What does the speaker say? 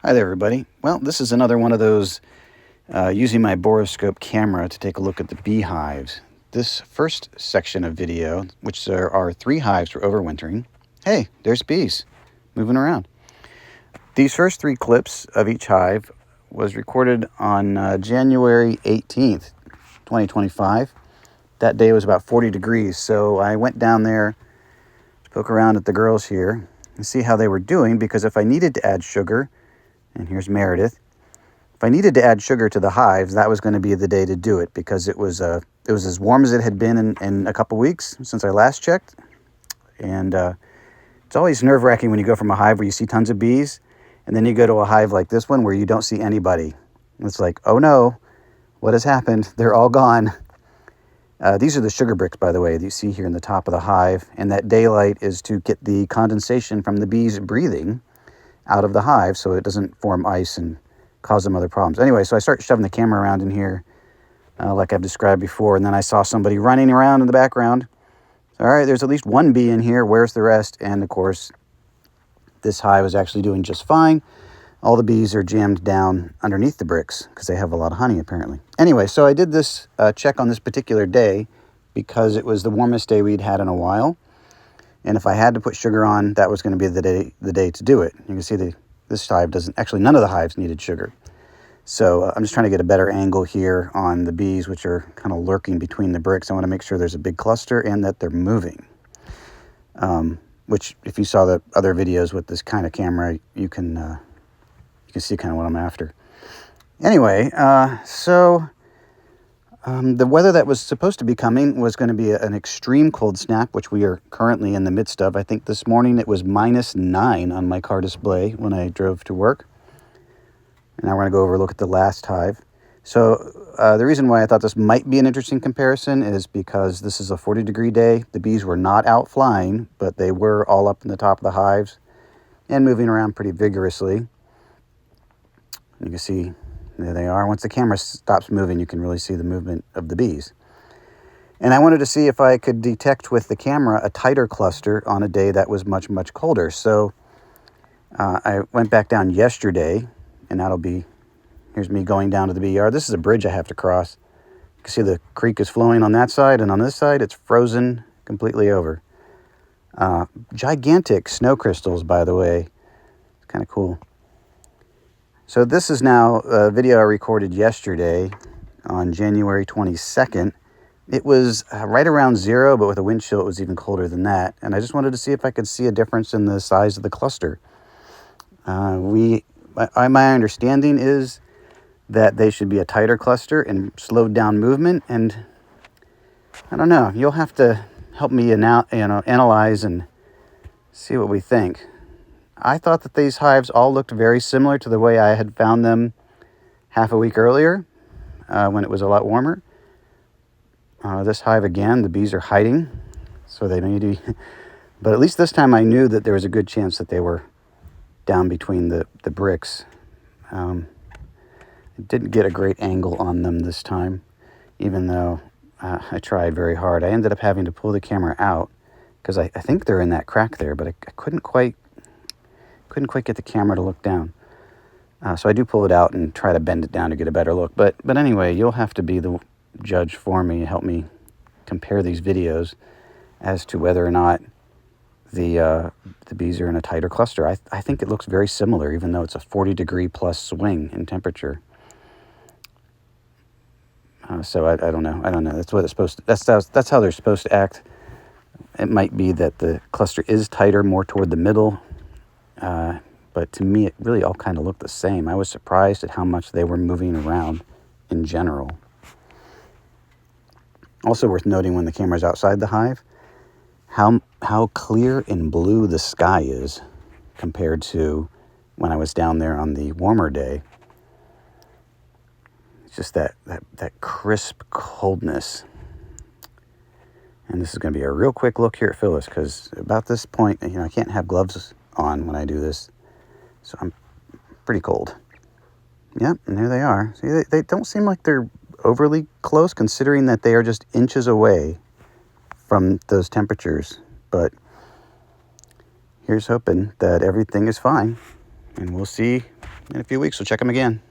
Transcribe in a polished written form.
Hi there, everybody. Well, this is another one of those using my borescope camera to take a look at the beehives. This first section of video, which there are 3 hives for overwintering. Hey, there's bees moving around. These first 3 clips of each hive was recorded on January 18th, 2025. That day was about 40 degrees, so I went down there to poke around at the girls here and see how they were doing, because if I needed to add sugar, and here's Meredith. If I needed to add sugar to the hives, that was going to be the day to do it, because it was as warm as it had been in a couple weeks since I last checked. And it's always nerve-wracking when you go from a hive where you see tons of bees, and then you go to a hive like this one where you don't see anybody. It's like, oh no, what has happened? They're all gone. These are the sugar bricks, by the way, that you see here in the top of the hive, and that daylight is to get the condensation from the bees breathing out of the hive so it doesn't form ice and cause them other problems. Anyway, so I start shoving the camera around in here like I've described before, and then I saw somebody running around in the background. All right, there's at least one bee in here. Where's the rest? And of course, this hive is actually doing just fine. All the bees are jammed down underneath the bricks because they have a lot of honey, apparently. Anyway, so I did this check on this particular day because it was the warmest day we'd had in a while. And if I had to put sugar on, that was going to be the day to do it. You can see this hive doesn't, actually none of the hives needed sugar. So I'm just trying to get a better angle here on the bees, which are kind of lurking between the bricks. I want to make sure there's a big cluster and that they're moving. Which, if you saw the other videos with this kind of camera, you can see kind of what I'm after. Anyway, the weather that was supposed to be coming was going to be an extreme cold snap, which we are currently in the midst of. I think this morning it was -9 on my car display when I drove to work. And now we're going to go over and look at the last hive. So the reason why I thought this might be an interesting comparison is because this is a 40-degree day. The bees were not out flying, but they were all up in the top of the hives and moving around pretty vigorously. You can see there they are. Once the camera stops moving, you can really see the movement of the bees. And I wanted to see if I could detect with the camera a tighter cluster on a day that was much, much colder. So I went back down yesterday, and here's me going down to the bee yard. This is a bridge I have to cross. You can see the creek is flowing on that side, and on this side, it's frozen completely over. Gigantic snow crystals, by the way. It's kind of cool. So this is now a video I recorded yesterday on January 22nd. It was right around 0, but with a wind chill, it was even colder than that. And I just wanted to see if I could see a difference in the size of the cluster. My understanding is that they should be a tighter cluster and slowed down movement. And I don't know. You'll have to help me analyze and see what we think. I thought that these hives all looked very similar to the way I had found them half a week earlier when it was a lot warmer. This hive, again, the bees are hiding, so they need to be... But at least this time I knew that there was a good chance that they were down between the bricks. I didn't get a great angle on them this time, even though I tried very hard. I ended up having to pull the camera out because I think they're in that crack there, but I couldn't quite get the camera to look down. So I do pull it out and try to bend it down to get a better look. But anyway, you'll have to be the judge for me, help me compare these videos as to whether or not the bees are in a tighter cluster. I think it looks very similar, even though it's a 40-degree plus swing in temperature. So I don't know. That's what it's supposed to. That's how they're supposed to act. It might be that the cluster is tighter, more toward the middle. But to me, it really all kind of looked the same. I was surprised at how much they were moving around in general. Also worth noting when the camera's outside the hive, how clear and blue the sky is compared to when I was down there on the warmer day. It's just that crisp coldness. And this is going to be a real quick look here at Phyllis, because about this point, I can't have gloves on when I do this. So I'm pretty cold. Yep, and there they are. See, they don't seem like they're overly close, considering that they are just inches away from those temperatures. But here's hoping that everything is fine, and we'll see In a few weeks, we'll check them again.